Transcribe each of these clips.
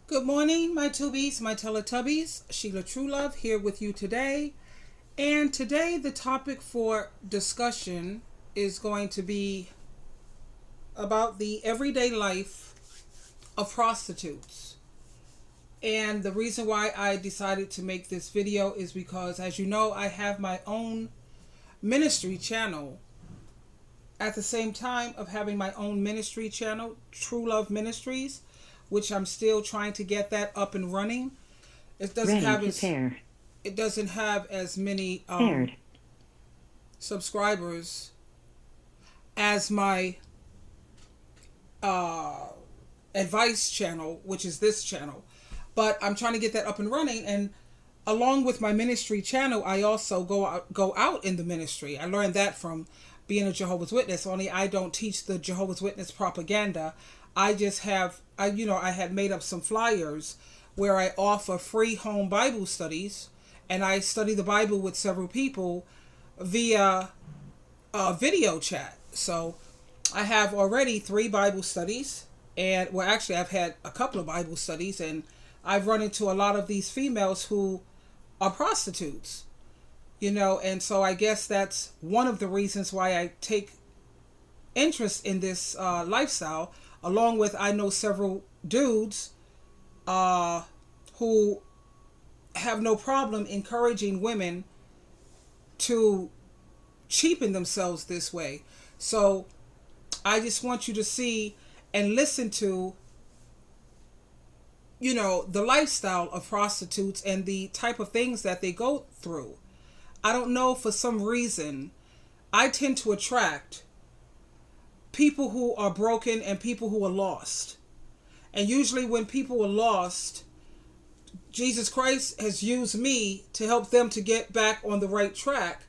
Good morning, my tubies, my Teletubbies. Sheila Truelove here with you today. And today, the topic for discussion is going to be about the everyday life of prostitutes. And the reason why I decided to make this video is because, as you know, I have my own ministry channel. At the same time of having my own ministry channel, True Love Ministries, which I'm still trying to get that up and running. It doesn't Ready have to as pair. it doesn't have as many Paired. subscribers as my advice channel, which is this channel. But I'm trying to get that up and running, and along with my ministry channel, I also go out in the ministry. I learned that from being a Jehovah's Witness. Only I don't teach the Jehovah's Witness propaganda. I just have I had made up some flyers where I offer free home Bible studies, and I study the Bible with several people via video chat. So I have already 3 Bible studies, and well, actually, I've had a couple of Bible studies, and I've run into a lot of these females who are prostitutes, and so I guess that's one of the reasons why I take interest in this lifestyle. Along with, I know several dudes who have no problem encouraging women to cheapen themselves this way. So I just want you to see and listen to, the lifestyle of prostitutes and the type of things that they go through. I don't know, for some reason, I tend to attract people who are broken and people who are lost. And usually when people are lost, Jesus Christ has used me to help them to get back on the right track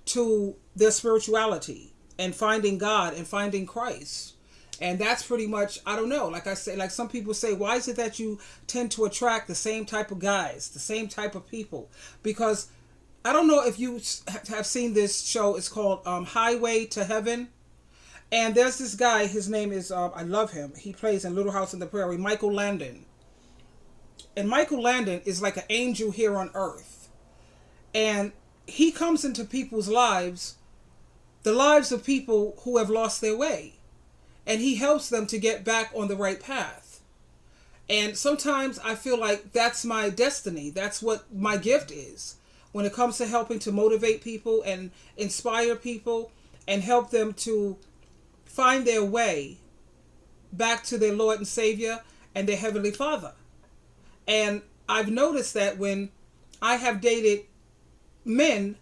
to their spirituality and finding God and finding Christ. And that's pretty much, I don't know, like I say, like some people say, why is it that you tend to attract the same type of guys, the same type of people? Because I don't know if you have seen this show. It's called Highway to Heaven. And there's this guy, his name is, I love him. He plays in Little House on the Prairie, Michael Landon. And Michael Landon is like an angel here on earth. And he comes into people's lives, the lives of people who have lost their way. And he helps them to get back on the right path. And sometimes I feel like that's my destiny. That's what my gift is. When it comes to helping to motivate people and inspire people and help them to find their way back to their Lord and Savior and their Heavenly Father. And I've noticed that when I have dated men,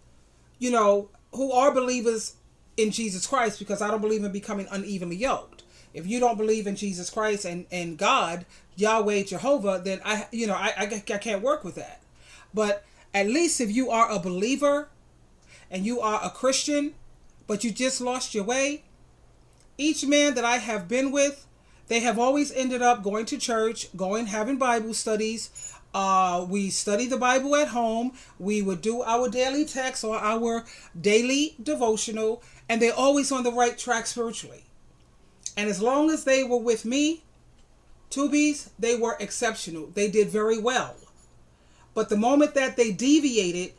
who are believers in Jesus Christ, because I don't believe in becoming unevenly yoked. If you don't believe in Jesus Christ and God, Yahweh, Jehovah, then I can't work with that. But at least if you are a believer and you are a Christian, but you just lost your way, each man that I have been with, they have always ended up going to church, having Bible studies. We study the Bible at home. We would do our daily text or our daily devotional, and they're always on the right track spiritually. And as long as they were with me, tubies, they were exceptional. They did very well. But the moment that they deviated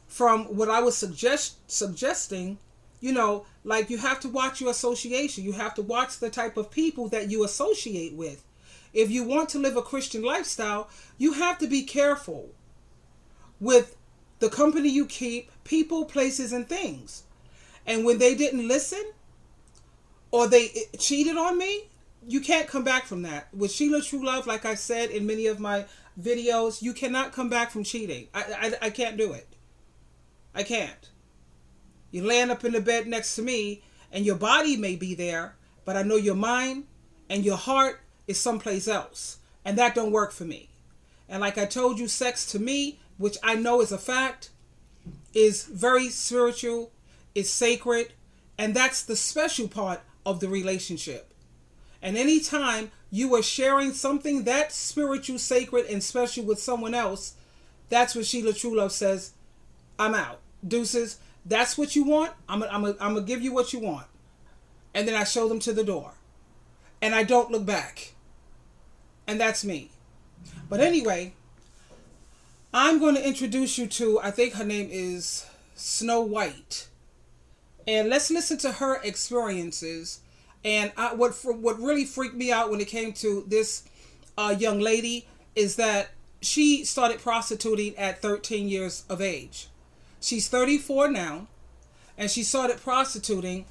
from what I was suggesting, like you have to watch your association. You have to watch the type of people that you associate with. If you want to live a Christian lifestyle, you have to be careful with the company you keep, people, places, and things. And when they didn't listen or they cheated on me, you can't come back from that. With Sheila Truelove, like I said in many of my videos, you cannot come back from cheating. I can't do it. I can't. You're laying up in the bed next to me, and your body may be there, but I know your mind and your heart is someplace else. And that don't work for me. And like I told you, sex to me, which I know is a fact, is very spiritual, is sacred, and that's the special part of the relationship. And anytime you are sharing something that's spiritual, sacred, and special with someone else, that's what Sheila Truelove says, I'm out. Deuces. That's what you want. I'm gonna give you what you want. And then I show them to the door. And I don't look back. And that's me. But anyway, I'm going to introduce you to, I think her name is Snow White. And let's listen to her experiences. And what really freaked me out when it came to this young lady is that she started prostituting at 13 years of age. She's 34 now, and she started prostituting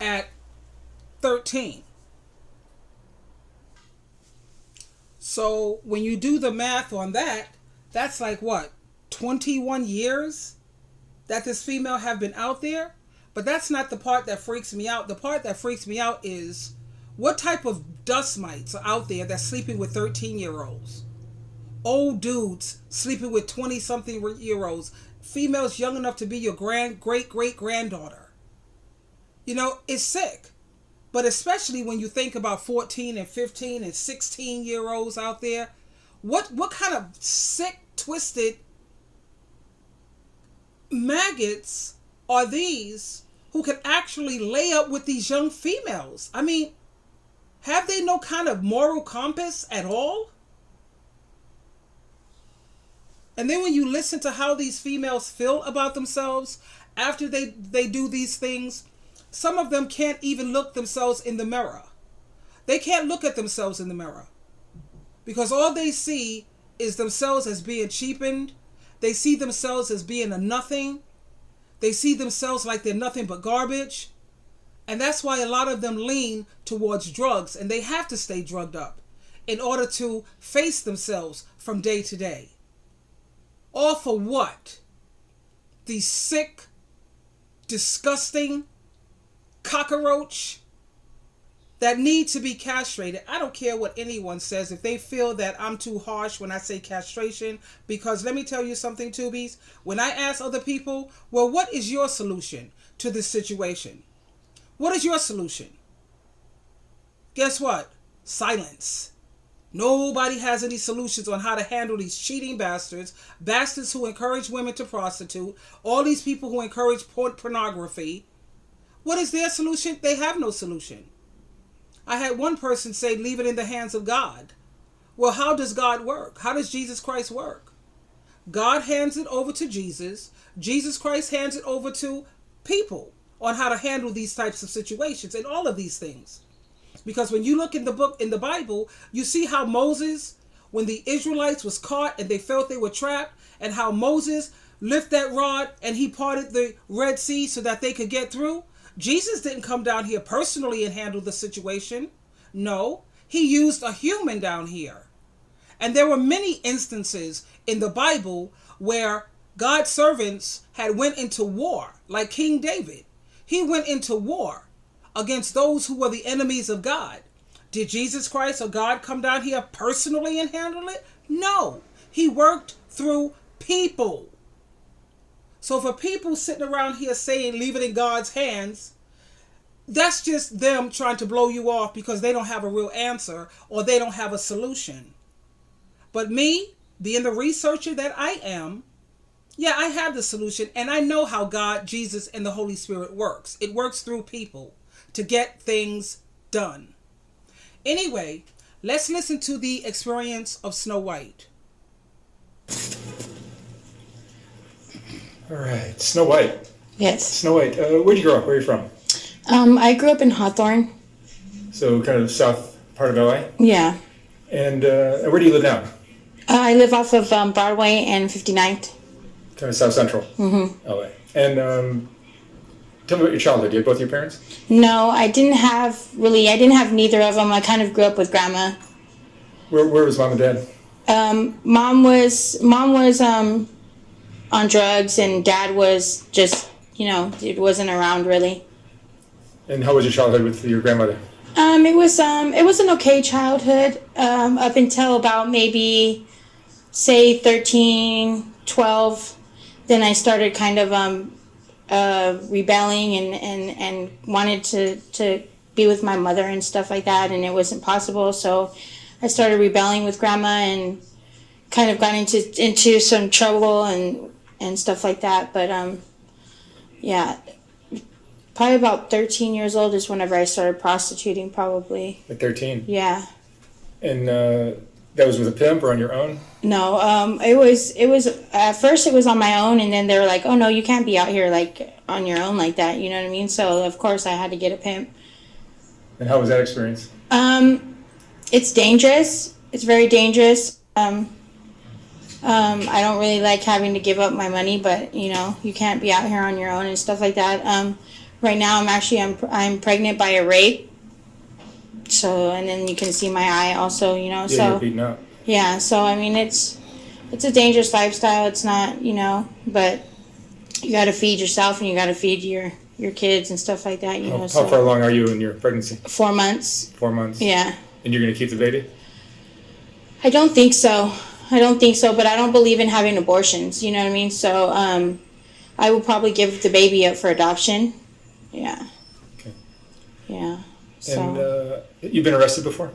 at 13. So when you do the math on that, that's like what, 21 years that this female have been out there? But that's not the part that freaks me out. The part that freaks me out is what type of dust mites are out there that's sleeping with 13-year-olds? Old dudes sleeping with 20-something-year-olds. Females young enough to be your great-great-granddaughter. You know, it's sick. But especially when you think about 14 and 15 and 16-year-olds out there, what kind of sick, twisted maggots are these who can actually lay up with these young females? I mean, have they no kind of moral compass at all? And then when you listen to how these females feel about themselves after they do these things, some of them can't even look themselves in the mirror. They can't look at themselves in the mirror because all they see is themselves as being cheapened. They see themselves as being a nothing. They see themselves like they're nothing but garbage. And that's why a lot of them lean towards drugs, and they have to stay drugged up in order to face themselves from day to day. All for what? These sick, disgusting cockroach that need to be castrated. I don't care what anyone says if they feel that I'm too harsh when I say castration, because let me tell you something, Tubies. When I ask other people, well, what is your solution to this situation? What is your solution? Guess what? Silence. Nobody has any solutions on how to handle these cheating bastards who encourage women to prostitute, all these people who encourage pornography. What is their solution? They have no solution. I had one person say, leave it in the hands of God. Well, how does God work? How does Jesus Christ work? God hands it over to Jesus. Jesus Christ hands it over to people on how to handle these types of situations and all of these things. Because when you look in the Bible, you see how Moses, when the Israelites was caught and they felt they were trapped, and how Moses lifted that rod and he parted the Red Sea so that they could get through. Jesus didn't come down here personally and handle the situation. No, he used a human down here. And there were many instances in the Bible where God's servants had went into war, like King David. He went into war against those who were the enemies of God. Did Jesus Christ or God come down here personally and handle it? No, he worked through people. So for people sitting around here saying leave it in God's hands, that's just them trying to blow you off because they don't have a real answer or they don't have a solution. But me, being the researcher that I am, yeah, I have the solution, and I know how God, Jesus, and the Holy Spirit works. It works through people to get things done. Anyway, let's listen to the experience of Snow White. All right, Snow White. Yes. Snow White, where'd you grow up? Where are you from? I grew up in Hawthorne. So kind of south part of LA? Yeah. And where do you live now? I live off of Broadway and 59th. Kind of south central LA. And tell me about your childhood. Do you have both your parents? No, I didn't have neither of them. I kind of grew up with grandma. Where was mom and dad? Mom was on drugs, and dad was just, it wasn't around really. And how was your childhood with your grandmother? It was an okay childhood up until about maybe, say, 13, 12. Then I started kind of rebelling and wanted to be with my mother and stuff like that, and it wasn't possible. So I started rebelling with grandma and kind of got into some trouble and stuff like that. But yeah, probably about 13 years old is whenever I started prostituting, probably. Like 13? Yeah. And That was with a pimp or on your own? No, it was at first it was on my own, and then they were like, "Oh no, you can't be out here like on your own like that." You know what I mean? So of course I had to get a pimp. And how was that experience? It's dangerous. It's very dangerous. I don't really like having to give up my money, but you know, you can't be out here on your own and stuff like that. Right now I'm pregnant by a rape. So, and then you can see my eye also, you know, Yeah, so you're beaten up. yeah, so I mean it's a dangerous lifestyle. It's not, you know, but you got to feed yourself and you got to feed your kids and stuff like that, you know. How So far along are you in your pregnancy? 4 months. 4 months. Yeah. And you're going to keep the baby? I don't think so. But I don't believe in having abortions, you know what I mean? So I will probably give the baby up for adoption. Yeah. Okay. Yeah. So And you've been arrested before?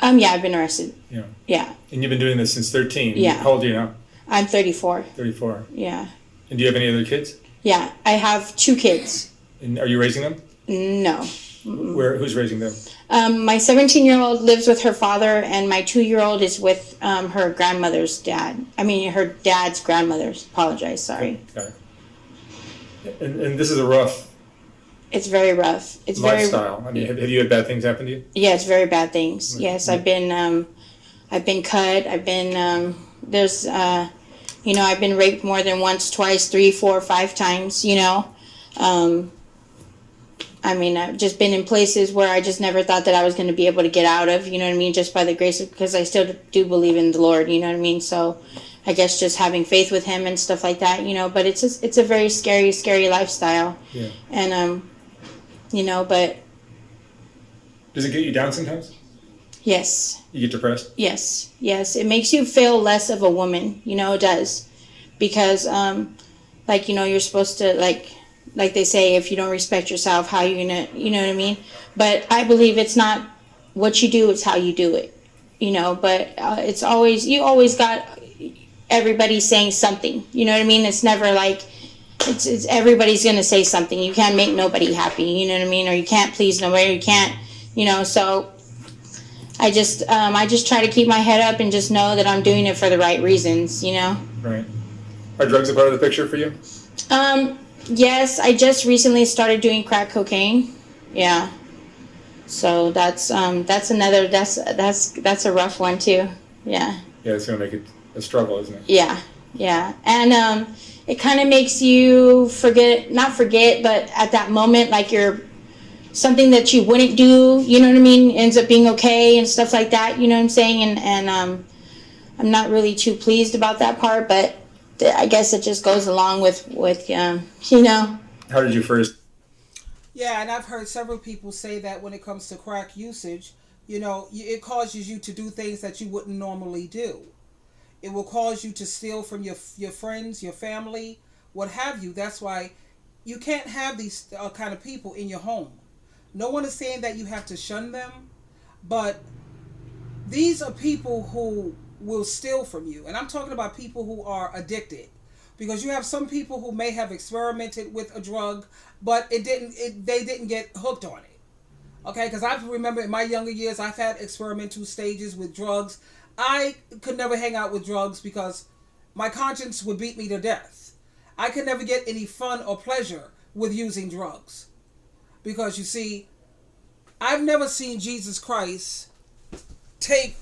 yeah, I've been arrested. Yeah. Yeah. And you've been doing this since 13? Yeah. How old are you now? I'm 34. 34. Yeah. And do you have any other kids? Yeah, I have 2 kids. And are you raising them? No. Who's raising them? My 17-year-old lives with her father, and my 2-year-old is with her grandmother's dad. I mean, her dad's grandmother's. Apologize, sorry. Got it. And this is a rough It's very rough. It's lifestyle. very. I mean, have you had bad things happen to you? Yeah, it's very bad things. Yes, Yeah. I've been cut. I've been there's you know, I've been raped more than once, twice, 3, 4, 5 times. You know, I mean, I've just been in places where I just never thought that I was going to be able to get out of. You know what I mean? Just by the grace of, because I still do believe in the Lord. You know what I mean? So, I guess just having faith with Him and stuff like that. You know, but it's a very scary lifestyle. Yeah. And you know, but Does it get you down sometimes? yes. You get depressed? Yes, it makes you feel less of a woman, you know, it does. Because, like, you know, you're supposed to, like they say, if you don't respect yourself, how you gonna, you know what I mean? But I believe it's not what you do, it's how you do it, you know, but it's always, you always got everybody saying something, you know what I mean? It's never like, it's everybody's gonna say something. You can't make nobody happy, you know what I mean? Or you can't please nobody, or you can't, you know, so I just try to keep my head up and just know that I'm doing it for the right reasons, you know? Right. Are drugs a part of the picture for you? Yes, I just recently started doing crack cocaine. Yeah. So that's another, that's a rough one too. Yeah. Yeah, it's going to make it a struggle, isn't it? Yeah. And it kind of makes you not forget, but at that moment, like you're something that you wouldn't do, you know what I mean, ends up being okay and stuff like that, you know what I'm saying? And I'm not really too pleased about that part, but I guess it just goes along with you know. How did you first? Yeah, and I've heard several people say that when it comes to crack usage, you know, it causes you to do things that you wouldn't normally do. It will cause you to steal from your friends, your family, what have you. That's why you can't have these kind of people in your home. No one is saying that you have to shun them, but these are people who will steal from you. And I'm talking about people who are addicted. Because you have some people who may have experimented with a drug, but they didn't get hooked on it. Okay, because I remember in my younger years, I've had experimental stages with drugs. I could never hang out with drugs because my conscience would beat me to death. I could never get any fun or pleasure with using drugs. Because you see, I've never seen Jesus Christ take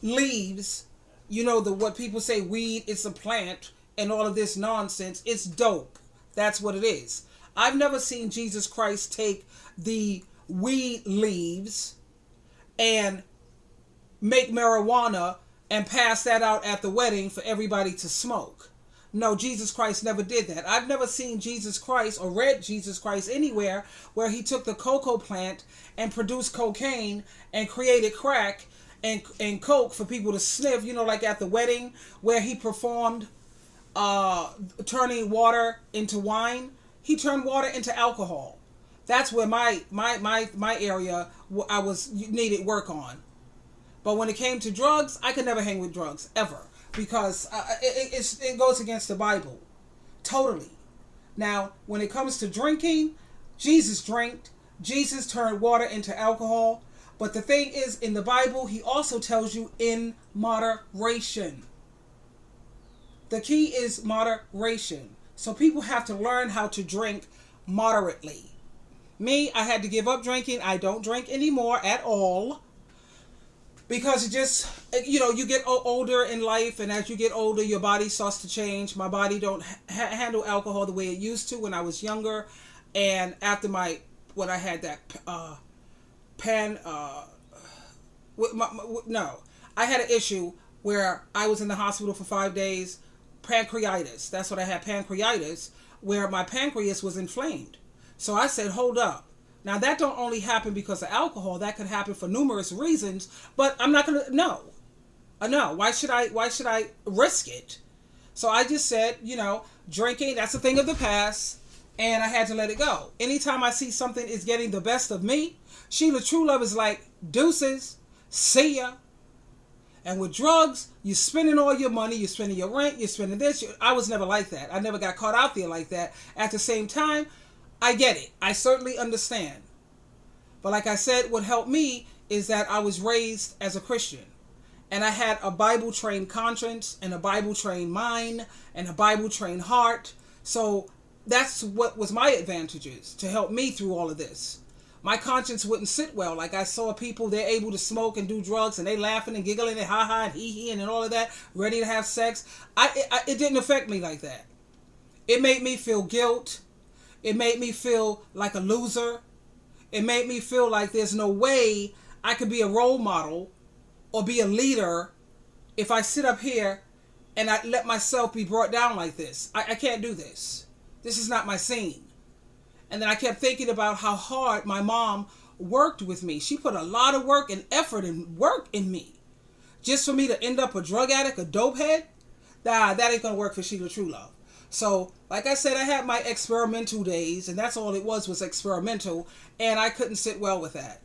leaves, you know, what people say weed, it's a plant, and all of this nonsense. It's dope. That's what it is. I've never seen Jesus Christ take the weed leaves and make marijuana and pass that out at the wedding for everybody to smoke. No, Jesus Christ never did that. I've never seen Jesus Christ or read Jesus Christ anywhere where he took the cocoa plant and produced cocaine and created crack and coke for people to sniff, you know, like at the wedding where he performed turning water into wine. He turned water into alcohol. That's where my area I was needed work on. But when it came to drugs, I could never hang with drugs ever because it goes against the Bible, totally. Now, when it comes to drinking, Jesus drank. Jesus turned water into alcohol. But the thing is, in the Bible, he also tells you in moderation. The key is moderation. So people have to learn how to drink moderately. Me, I had to give up drinking. I don't drink anymore at all. Because it just, you get older in life, and as you get older, your body starts to change. My body don't handle alcohol the way it used to when I was younger. And after when I had that I had an issue where I was in the hospital for 5 days. Pancreatitis. That's what I had, pancreatitis, where my pancreas was inflamed. So I said, hold up. Now that don't only happen because of alcohol. That could happen for numerous reasons. But I'm not gonna. No. Why should I risk it? So I just said, drinking. That's a thing of the past, and I had to let it go. Anytime I see something is getting the best of me, Sheila True Love is like, deuces, see ya. And with drugs, you're spending all your money, you're spending your rent, you're spending this. I was never like that. I never got caught out there like that. At the same time, I get it. I certainly understand. But like I said, what helped me is that I was raised as a Christian. And I had a Bible-trained conscience and a Bible-trained mind and a Bible-trained heart. So that's what was my advantages to help me through all of this. My conscience wouldn't sit well. Like I saw people, they're able to smoke and do drugs, and they laughing and giggling and ha-ha and hee-hee and all of that, ready to have sex. It didn't affect me like that. It made me feel guilt. It made me feel like a loser. It made me feel like there's no way I could be a role model or be a leader if I sit up here and I let myself be brought down like this. I can't do this. This is not my scene. And then I kept thinking about how hard my mom worked with me. She put a lot of work and effort and work in me. Just for me to end up a drug addict, a dope head, that ain't going to work for Sheila True Love. So, like I said, I had my experimental days, and that's all it was experimental, and I couldn't sit well with that.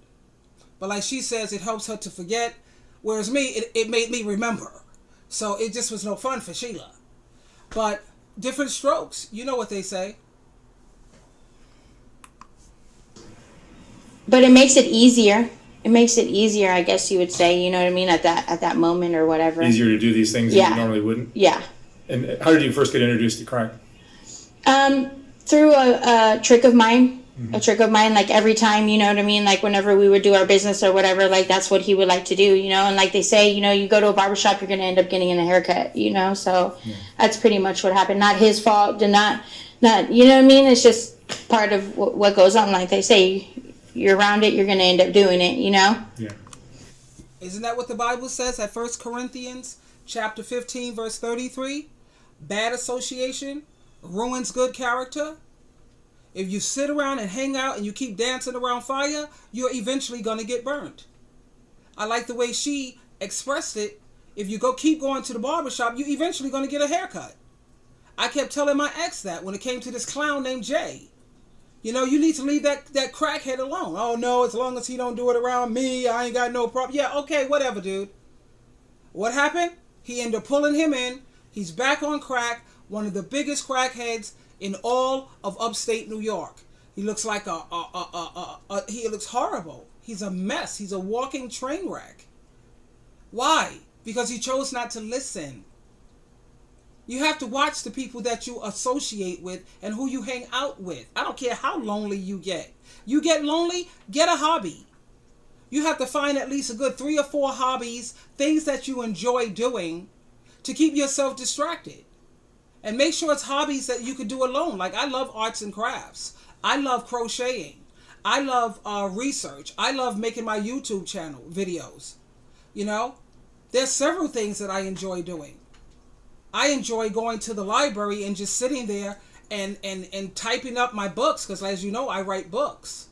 But like she says, it helps her to forget, whereas me, it made me remember. So it just was no fun for Sheila. But different strokes, you know what they say. But it makes it easier. It makes it easier, I guess you would say, you know what I mean, at that moment or whatever. Easier to do these things that you normally wouldn't? Yeah. And how did you first get introduced to crack? Through a trick of mine. A trick of mine, like every time, you know what I mean? Like whenever we would do our business or whatever, like that's what he would like to do, And like they say, you go to a barbershop, you're going to end up getting a haircut, So that's pretty much what happened. Not his fault, not, you know what I mean? It's just part of what goes on. Like they say, you're around it, you're going to end up doing it, Yeah. Isn't that what the Bible says at 1 Corinthians chapter 15, verse 33? Bad association ruins good character. If you sit around and hang out and you keep dancing around fire, you're eventually going to get burned. I like the way she expressed it. If you keep going to the barbershop, you're eventually going to get a haircut. I kept telling my ex that when it came to this clown named Jay. You need to leave that crackhead alone. Oh, no, as long as he don't do it around me, I ain't got no problem. Yeah, okay, whatever, dude. What happened? He ended up pulling him in. He's back on crack, one of the biggest crackheads in all of upstate New York. He looks like he looks horrible. He's a mess. He's a walking train wreck. Why? Because he chose not to listen. You have to watch the people that you associate with and who you hang out with. I don't care how lonely you get. You get lonely, get a hobby. You have to find at least a good 3 or 4 hobbies, things that you enjoy doing to keep yourself distracted. And make sure it's hobbies that you could do alone. Like I love arts and crafts. I love crocheting. I love research. I love making my YouTube channel videos. There's several things that I enjoy doing. I enjoy going to the library and just sitting there and typing up my books because, as you know, I write books.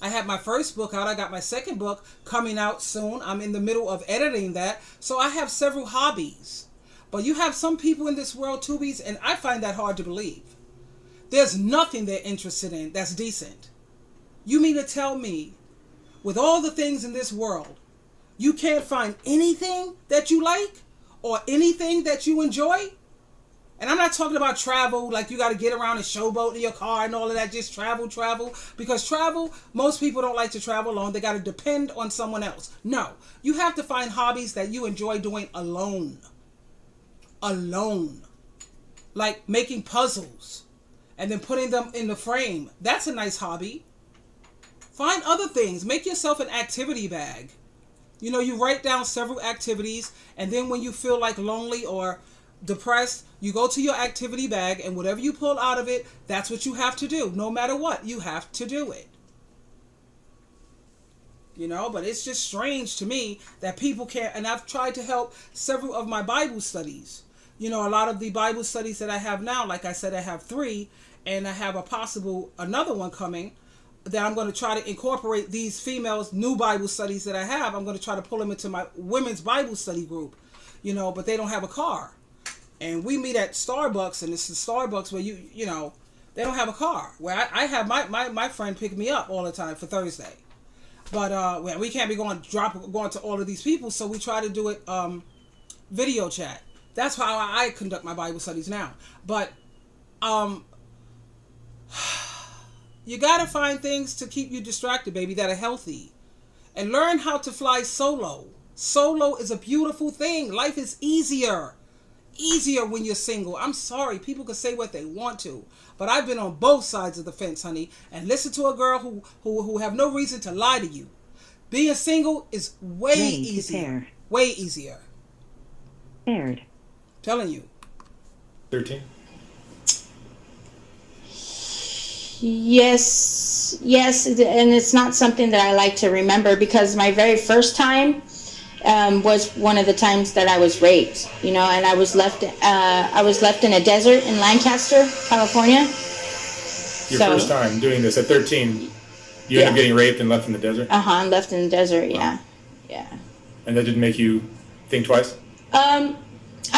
I have my first book out. I got my second book coming out soon. I'm in the middle of editing that. So I have several hobbies. But you have some people in this world, Tubies, and I find that hard to believe. There's nothing they're interested in that's decent. You mean to tell me, with all the things in this world, you can't find anything that you like or anything that you enjoy? And I'm not talking about travel, like you got to get around and showboat in your car and all of that. Just travel. Because travel, most people don't like to travel alone. They got to depend on someone else. No, you have to find hobbies that you enjoy doing alone. Alone. Like making puzzles and then putting them in the frame. That's a nice hobby. Find other things. Make yourself an activity bag. You know, you write down several activities, and then when you feel like lonely or depressed, you go to your activity bag, and whatever you pull out of it, that's what you have to do. No matter what, you have to do it. You know, but it's just strange to me that people can't, and I've tried to help several of my Bible studies. You know, a lot of the Bible studies that I have now, like I said, I have 3, and I have another one coming, that I'm going to try to incorporate these females' new Bible studies that I have. I'm going to try to pull them into my women's Bible study group, you know, but they don't have a car. And we meet at Starbucks, and it's the Starbucks where you know, they don't have a car. Where I have my friend pick me up all the time for Thursday. But we can't be going to all of these people, so we try to do it video chat. That's how I conduct my Bible studies now. But you gotta find things to keep you distracted, baby, that are healthy. And learn how to fly solo. Solo is a beautiful thing. Life is easier. Easier when you're single. I'm sorry, people can say what they want to. But I've been on both sides of the fence, honey. And listen to a girl who have no reason to lie to you. Being single is way easier. Way easier. Paired. Telling you. 13? Yes, and it's not something that I like to remember, because my very first time was one of the times that I was raped, you know, and I was left in a desert in Lancaster, California. Your first time doing this at 13, you ended up getting raped and left in the desert? Uh-huh, left in the desert, yeah. Yeah. And that didn't make you think twice? I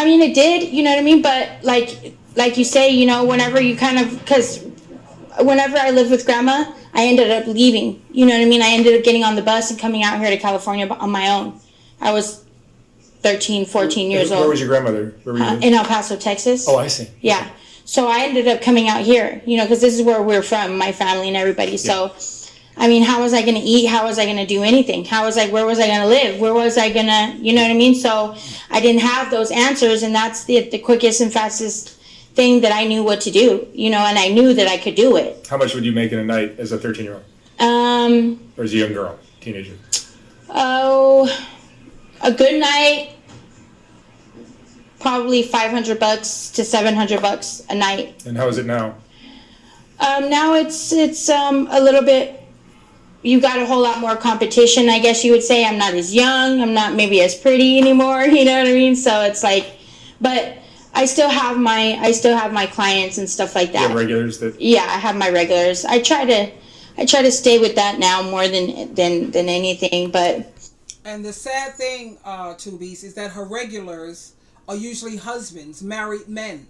mean, it did, you know what I mean? But like you say, you know, whenever you because whenever I lived with Grandma, I ended up leaving. You know what I mean? I ended up getting on the bus and coming out here to California on my own. I was 13, 14 years old. Where was your grandmother? Where were you in El Paso, Texas. Oh, I see. Yeah. So I ended up coming out here, you know, because this is where we're from, my family and everybody. Yeah. So, I mean, how was I going to eat? How was I going to do anything? Where was I going to live? Where was I going to, you know what I mean? So I didn't have those answers, and that's the quickest and fastest thing that I knew what to do, you know, and I knew that I could do it. How much would you make in a night as a 13-year-old? Or as a young girl, teenager? Oh, a good night, probably $500 to $700 a night. And how is it now? Now it's a little bit. You got a whole lot more competition, I guess you would say. I'm not as young. I'm not maybe as pretty anymore. You know what I mean? So it's like, but I still have my clients and stuff like that. You have regulars that. Yeah, I have my regulars. I try to stay with that now more than anything, but. And the sad thing, Tubies, is that her regulars are usually husbands, married men.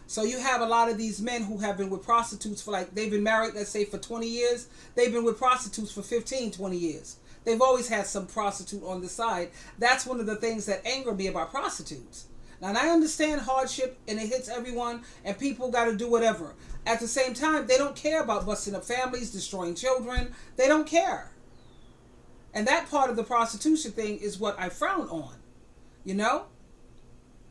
So you have a lot of these men who have been with prostitutes for they've been married, let's say, for 20 years. They've been with prostitutes for 15, 20 years. They've always had some prostitute on the side. That's one of the things that anger me about prostitutes. Now, and I understand hardship, and it hits everyone, and people got to do whatever. At the same time, they don't care about busting up families, destroying children. They don't care. And that part of the prostitution thing is what I frown on, you know?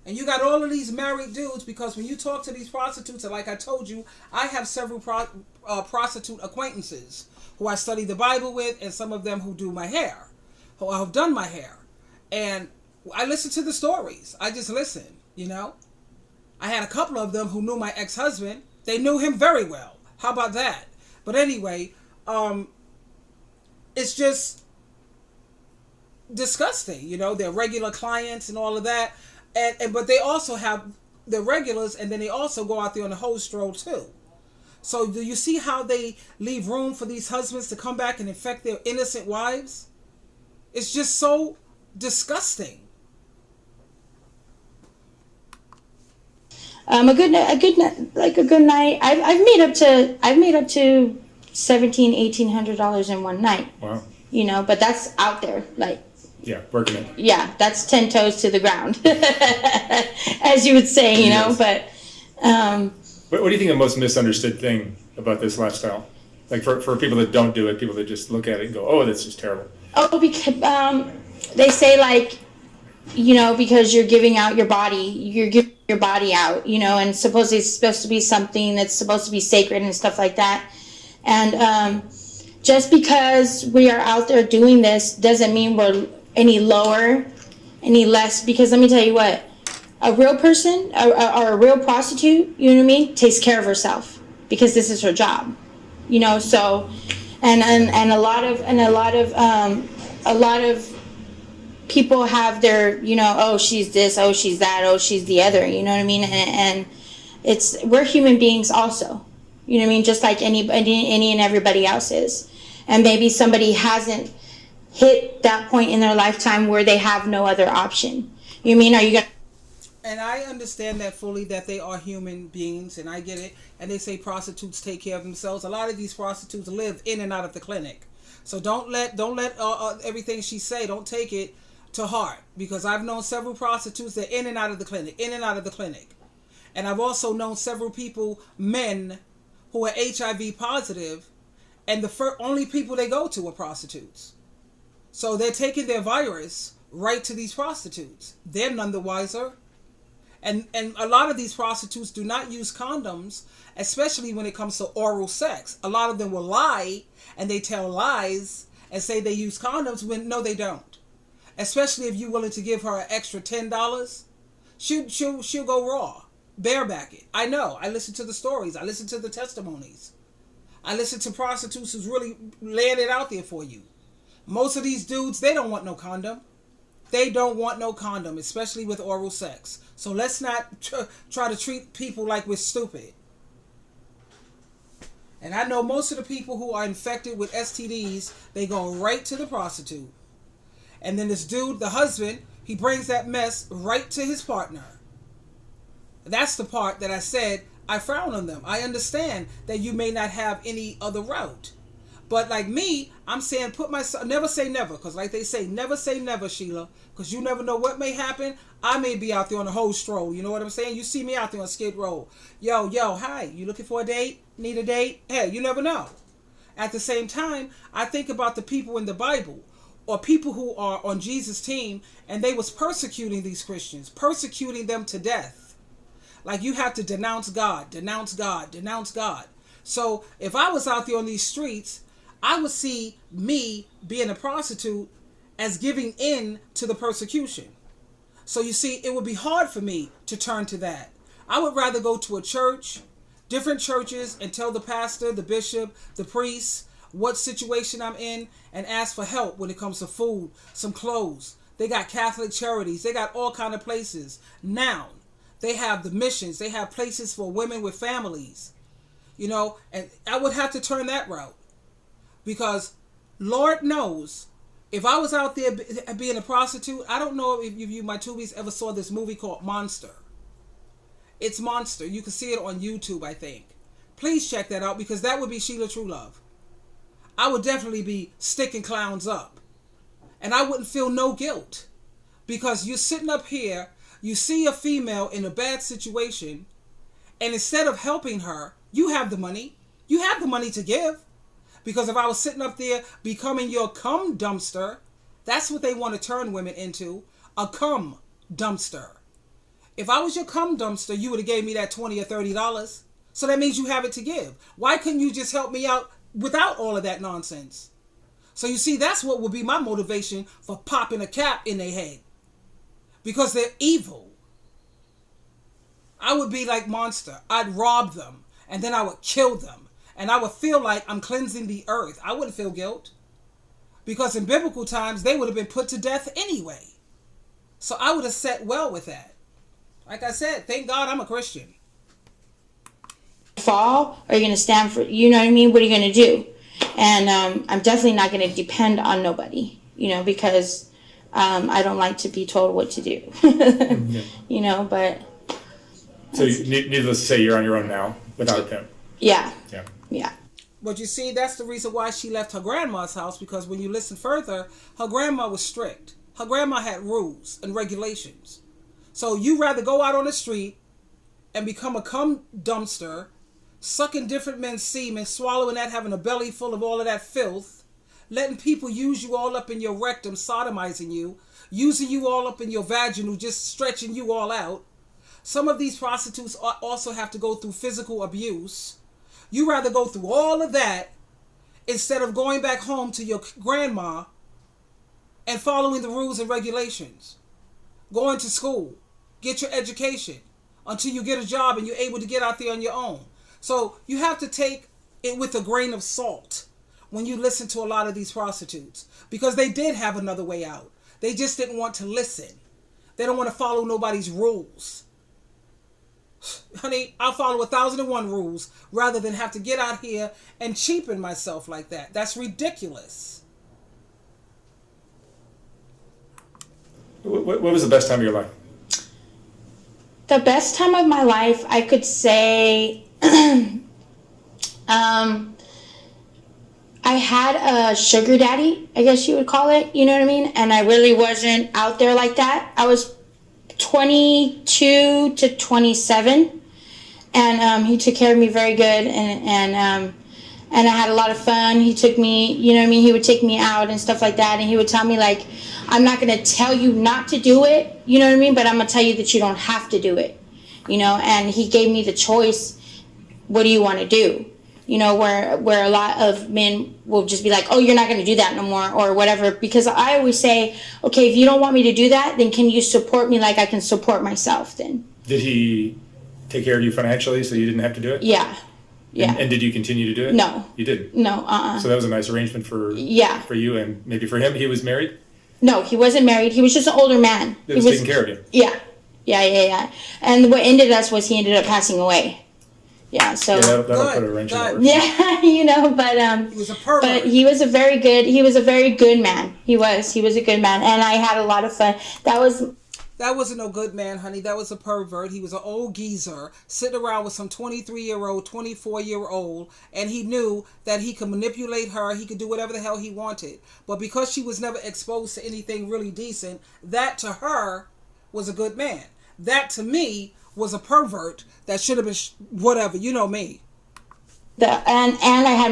And you got all of these married dudes, because when you talk to these prostitutes, and like I told you, I have several prostitute acquaintances who I study the Bible with, and some of them who do my hair, who have done my hair. And I listen to the stories. I just listen, you know? I had a couple of them who knew my ex-husband. They knew him very well. How about that? But anyway, it's just disgusting, you know? They're regular clients and all of that. But they also have the regulars, and then they also go out there on the whole stroll too. So do you see how they leave room for these husbands to come back and infect their innocent wives? It's just so disgusting. A good night. I've made up to $1,700-$1,800 in one night. Wow. You know, but that's out there, like Yeah, working it. Yeah, that's 10 toes to the ground, as you would say, you know. Yes. But What do you think the most misunderstood thing about this lifestyle? Like for people that don't do it, people that just look at it and go, "Oh, that's just terrible." oh, because they say, like, you know, because you're giving out your body, you're giving your body out, you know, and supposedly it's supposed to be something that's supposed to be sacred and stuff like that. And just because we are out there doing this doesn't mean we're any lower, any less. Because let me tell you what, a real person or a real prostitute, you know what I mean, takes care of herself because this is her job, you know. So, and a lot of people have their, you know, oh, she's this, oh, she's that, oh, she's the other, you know what I mean? And we're human beings also, you know what I mean? Just like any and everybody else is. And maybe somebody hasn't hit that point in their lifetime where they have no other option. You know what I mean? Are you going to... And I understand that fully, that they are human beings, and I get it. And they say prostitutes take care of themselves. A lot of these prostitutes live in and out of the clinic. So don't let everything she say, don't take it to heart, because I've known several prostitutes that in and out of the clinic, and I've also known several people, men, who are HIV positive, and the only people they go to are prostitutes. So they're taking their virus right to these prostitutes. They're none the wiser. And a lot of these prostitutes do not use condoms, especially when it comes to oral sex. A lot of them will lie, and they tell lies and say they use condoms when no, they don't. Especially if you're willing to give her an extra $10, she'll go raw, bareback it. I know. I listen to the stories. I listen to the testimonies. I listen to prostitutes who's really laying it out there for you. Most of these dudes, they don't want no condom. They don't want no condom, especially with oral sex. So let's not try to treat people like we're stupid. And I know most of the people who are infected with STDs, they go right to the prostitute. And then this dude, the husband, he brings that mess right to his partner. That's the part that I said I frown on them. I understand that you may not have any other route. But like me, I'm saying put myself, never say never. Because like they say, never say never, Sheila. Because you never know what may happen. I may be out there on a whole stroll. You know what I'm saying? You see me out there on Skid Row. Yo, hi. You looking for a date? Need a date? Hey, you never know. At the same time, I think about the people in the Bible, or people who are on Jesus' team, and they was persecuting these Christians, persecuting them to death. Like, you have to denounce God, denounce God, denounce God. So if I was out there on these streets, I would see me being a prostitute as giving in to the persecution. So you see, it would be hard for me to turn to that. I would rather go to a church, different churches, and tell the pastor, the bishop, the priest, what situation I'm in, and ask for help when it comes to food, some clothes. They got Catholic charities. They got all kind of places. Now, they have the missions. They have places for women with families. You know, and I would have to turn that route. Because Lord knows, if I was out there being a prostitute, I don't know if you, my tubies, ever saw this movie called Monster. It's Monster. You can see it on YouTube, I think. Please check that out, because that would be Sheila Truelove. I would definitely be sticking clowns up. And I wouldn't feel no guilt. Because you're sitting up here, you see a female in a bad situation, and instead of helping her, you have the money. You have the money to give. Because if I was sitting up there becoming your cum dumpster, that's what they want to turn women into, a cum dumpster. If I was your cum dumpster, you would have gave me that $20 or $30. So that means you have it to give. Why couldn't you just help me out without all of that nonsense? So you see, that's what would be my motivation for popping a cap in their head. Because they're evil. I would be like Monster. I'd rob them, and then I would kill them. And I would feel like I'm cleansing the earth. I wouldn't feel guilt. Because in biblical times, they would have been put to death anyway. So I would have sat well with that. Like I said, thank God I'm a Christian. Fall, or you're going to stand for, you know what I mean? What are you going to do? And I'm definitely not going to depend on nobody, you know, because I don't like to be told what to do. Yeah. You know, but... So needless to say, you're on your own now, without a pimp. Yeah. Yeah. Yeah. But you see, that's the reason why she left her grandma's house, because when you listen further, her grandma was strict. Her grandma had rules and regulations. So you rather go out on the street and become a cum dumpster, sucking different men's semen, swallowing that, having a belly full of all of that filth, letting people use you all up in your rectum, sodomizing you, using you all up in your vaginal, just stretching you all out. Some of these prostitutes also have to go through physical abuse. You rather go through all of that instead of going back home to your grandma and following the rules and regulations. Going to school, get your education until you get a job and you're able to get out there on your own. So you have to take it with a grain of salt when you listen to a lot of these prostitutes, because they did have another way out. They just didn't want to listen. They don't want to follow nobody's rules. Honey, I'll follow 1,001 rules rather than have to get out here and cheapen myself like that. That's ridiculous. What was the best time of your life? The best time of my life, I could say, I had a sugar daddy, I guess you would call it, you know what I mean? And I really wasn't out there like that. I was 22 to 27, and he took care of me very good, and I had a lot of fun. He took me, you know what I mean? He would take me out and stuff like that, and he would tell me, like, I'm not going to tell you not to do it, you know what I mean? But I'm going to tell you that you don't have to do it, you know? And he gave me the choice, what do you want to do? You know, where a lot of men will just be like, oh, you're not going to do that no more or whatever. Because I always say, okay, if you don't want me to do that, then can you support me like I can support myself then? Did he take care of you financially so you didn't have to do it? Yeah. Yeah. And did you continue to do it? No. You didn't? No, So that was a nice arrangement for you and maybe for him. He was married? No, he wasn't married. He was just an older man. He was taking care of you? Yeah. Yeah. And what ended us was he ended up passing away. Yeah, so yeah, that'll put a wrench in it. Yeah, you know, but he was a pervert. But he was a very good man. He was a good man, and I had a lot of fun. That wasn't no good man, honey. That was a pervert. He was an old geezer sitting around with some 23-year-old, 24-year-old, and he knew that he could manipulate her. He could do whatever the hell he wanted. But because she was never exposed to anything really decent, that to her was a good man. That to me was a pervert that should have been whatever. You know me. And I had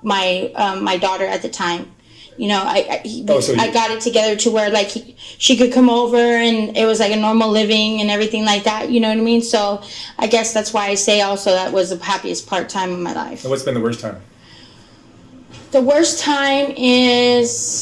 my daughter at the time. You know, I got it together to where like she could come over and it was like a normal living and everything like that. You know what I mean? So I guess that's why I say also that was the happiest time of my life. And what's been the worst time? The worst time is